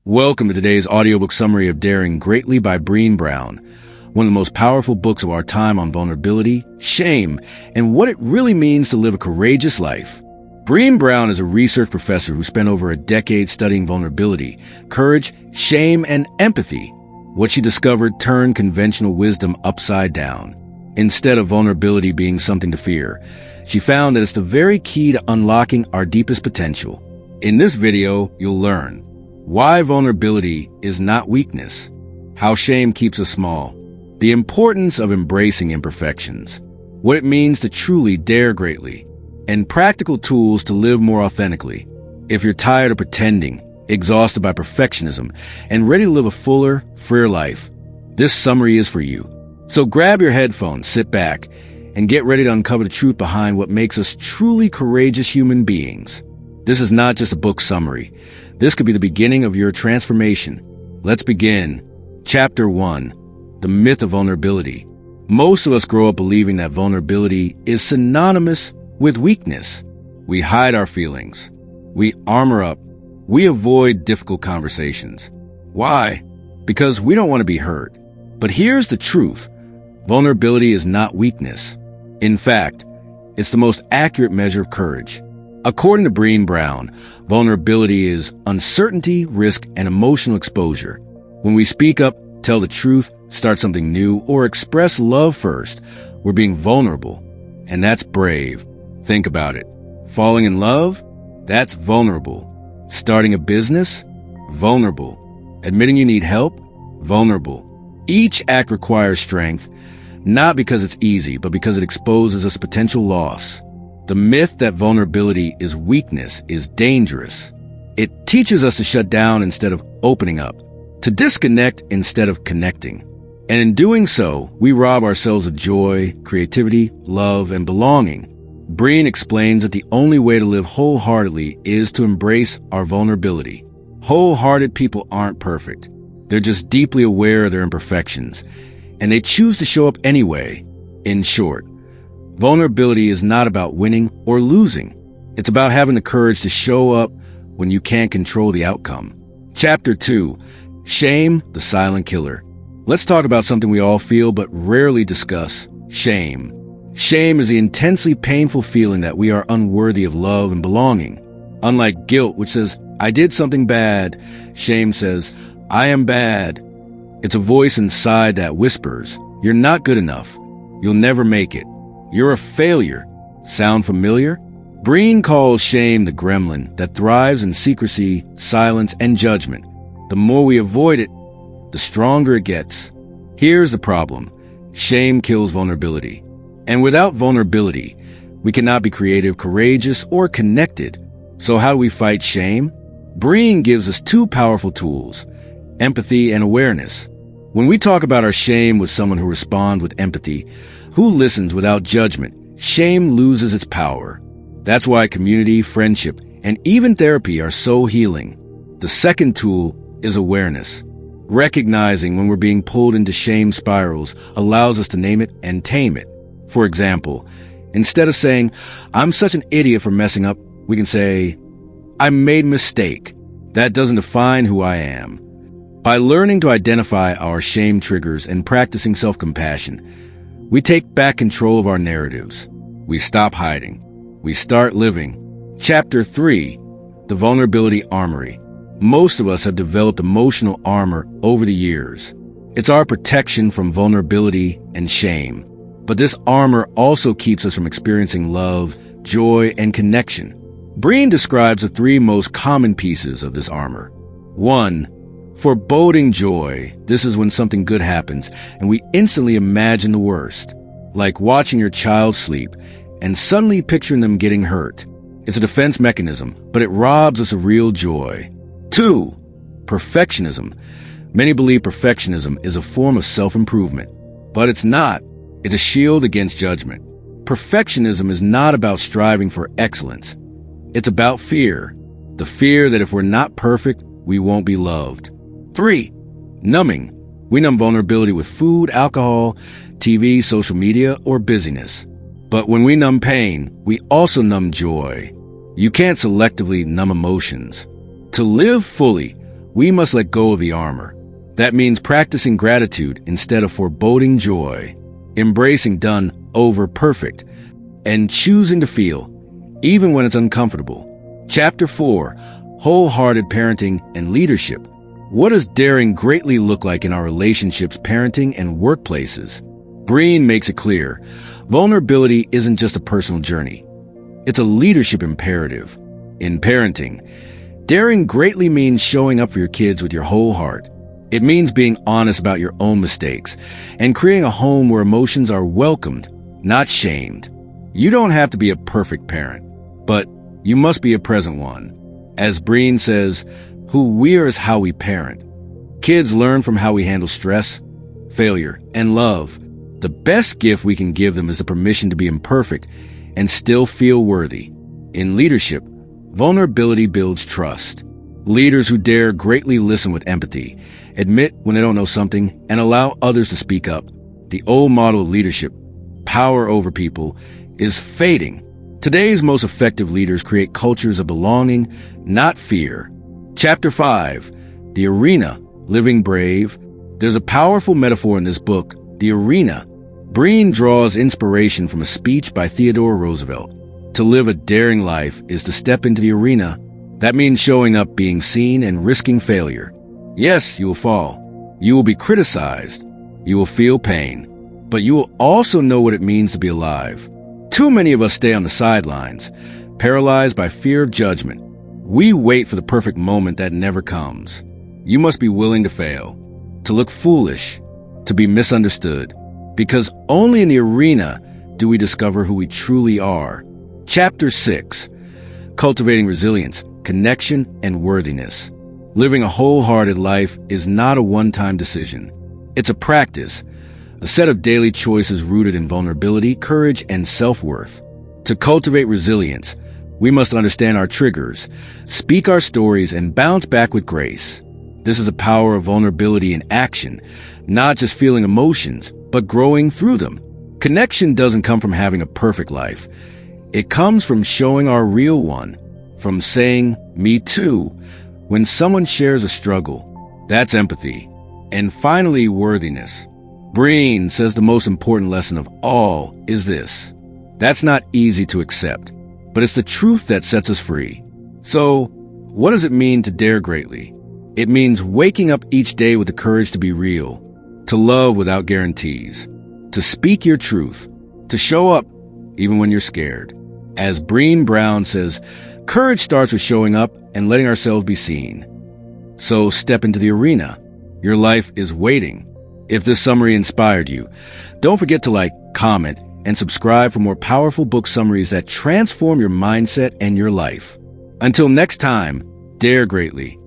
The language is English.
Welcome to today's audiobook summary of Daring Greatly by Brené Brown, one of the most powerful books of our time on vulnerability, shame, and what it really means to live a courageous life. Brené Brown is a research professor who spent over a decade studying vulnerability, courage, shame, and empathy. What she discovered turned conventional wisdom upside down. Instead of vulnerability being something to fear, she found that it's the very key to unlocking our deepest potential. In this video, you'll learn why vulnerability is not weakness, how shame keeps us small, the importance of embracing imperfections, what it means to truly dare greatly, and practical tools to live more authentically. If you're tired of pretending, exhausted by perfectionism, and ready to live a fuller, freer life, this summary is for you. So grab your headphones, sit back, and get ready to uncover the truth behind what makes us truly courageous human beings. This is not just a book summary. This could be the beginning of your transformation. Let's begin. Chapter 1. The Myth of Vulnerability. Most of us grow up believing that vulnerability is synonymous with weakness. We hide our feelings. We armor up. We avoid difficult conversations. Why? Because we don't want to be hurt. But here's the truth. Vulnerability is not weakness. In fact, it's the most accurate measure of courage. According to Brené Brown, vulnerability is uncertainty, risk, and emotional exposure. When we speak up, tell the truth, start something new, or express love first, we're being vulnerable. And that's brave. Think about it. Falling in love? That's vulnerable. Starting a business? Vulnerable. Admitting you need help? Vulnerable. Each act requires strength, not because it's easy, but because it exposes us to potential loss. The myth that vulnerability is weakness is dangerous. It teaches us to shut down instead of opening up, to disconnect instead of connecting. And in doing so, we rob ourselves of joy, creativity, love, and belonging. Brene explains that the only way to live wholeheartedly is to embrace our vulnerability. Wholehearted people aren't perfect. They're just deeply aware of their imperfections, and they choose to show up anyway. In short, vulnerability is not about winning or losing. It's about having the courage to show up when you can't control the outcome. Chapter 2. Shame, the Silent Killer. Let's talk about something we all feel but rarely discuss: shame. Shame is the intensely painful feeling that we are unworthy of love and belonging. Unlike guilt, which says, "I did something bad," shame says, "I am bad." It's a voice inside that whispers, "You're not good enough. You'll never make it. You're a failure." Sound familiar? Brene calls shame the gremlin that thrives in secrecy, silence, and judgment. The more we avoid it, the stronger it gets. Here's the problem. Shame kills vulnerability. And without vulnerability, we cannot be creative, courageous, or connected. So how do we fight shame? Brene gives us two powerful tools: empathy and awareness. When we talk about our shame with someone who responds with empathy, who listens without judgment, shame loses its power. That's why community, friendship, and even therapy are so healing. The second tool is awareness. Recognizing when we're being pulled into shame spirals allows us to name it and tame it. For example, instead of saying, "I'm such an idiot for messing up," we can say, "I made a mistake. That doesn't define who I am." By learning to identify our shame triggers and practicing self-compassion, we take back control of our narratives. We stop hiding. We start living. Chapter 3. The Vulnerability Armory. Most of us have developed emotional armor over the years. It's our protection from vulnerability and shame. But this armor also keeps us from experiencing love, joy, and connection. Brene describes the three most common pieces of this armor. 1. Foreboding joy. This is when something good happens and we instantly imagine the worst, like watching your child sleep and suddenly picturing them getting hurt. It's a defense mechanism, but it robs us of real joy. 2. Perfectionism. Many believe perfectionism is a form of self-improvement, but it's not. It's a shield against judgment. Perfectionism is not about striving for excellence. It's about fear. The fear that if we're not perfect, we won't be loved. 3. Numbing. We numb vulnerability with food, alcohol, TV, social media, or busyness. But when we numb pain, we also numb joy. You can't selectively numb emotions. To live fully, we must let go of the armor. That means practicing gratitude instead of foreboding joy, embracing done over perfect, and choosing to feel, even when it's uncomfortable. Chapter 4, Wholehearted Parenting and Leadership. What does daring greatly look like in our relationships, parenting, and workplaces? Brene makes it clear, vulnerability isn't just a personal journey. It's a leadership imperative. In parenting, daring greatly means showing up for your kids with your whole heart. It means being honest about your own mistakes and creating a home where emotions are welcomed, not shamed. You don't have to be a perfect parent, but you must be a present one. As Brene says, who we are is how we parent. Kids learn from how we handle stress, failure, and love. The best gift we can give them is the permission to be imperfect and still feel worthy. In leadership, vulnerability builds trust. Leaders who dare greatly listen with empathy, admit when they don't know something, and allow others to speak up. The old model of leadership, power over people, is fading. Today's most effective leaders create cultures of belonging, not fear. Chapter 5, The Arena, Living Brave. There's a powerful metaphor in this book, The Arena. Brene draws inspiration from a speech by Theodore Roosevelt. To live a daring life is to step into the arena. That means showing up, being seen, and risking failure. Yes, you will fall. You will be criticized. You will feel pain. But you will also know what it means to be alive. Too many of us stay on the sidelines, paralyzed by fear of judgment. We wait for the perfect moment that never comes. You must be willing to fail, to look foolish, to be misunderstood, because only in the arena do we discover who we truly are. Chapter 6, Cultivating Resilience, Connection, and Worthiness. Living a wholehearted life is not a one-time decision. It's a practice, a set of daily choices rooted in vulnerability, courage, and self-worth. To cultivate resilience, we must understand our triggers, speak our stories, and bounce back with grace. This is the power of vulnerability in action, not just feeling emotions, but growing through them. Connection doesn't come from having a perfect life. It comes from showing our real one, from saying, "Me too," when someone shares a struggle. That's empathy. And finally, worthiness. Brene says the most important lesson of all is this. That's not easy to accept, but it's the truth that sets us free. So, what does it mean to dare greatly? It means waking up each day with the courage to be real, to love without guarantees, to speak your truth, to show up even when you're scared. As Brené Brown says, courage starts with showing up and letting ourselves be seen. So step into the arena. Your life is waiting. If this summary inspired you, don't forget to like, comment, and subscribe for more powerful book summaries that transform your mindset and your life. Until next time, dare greatly.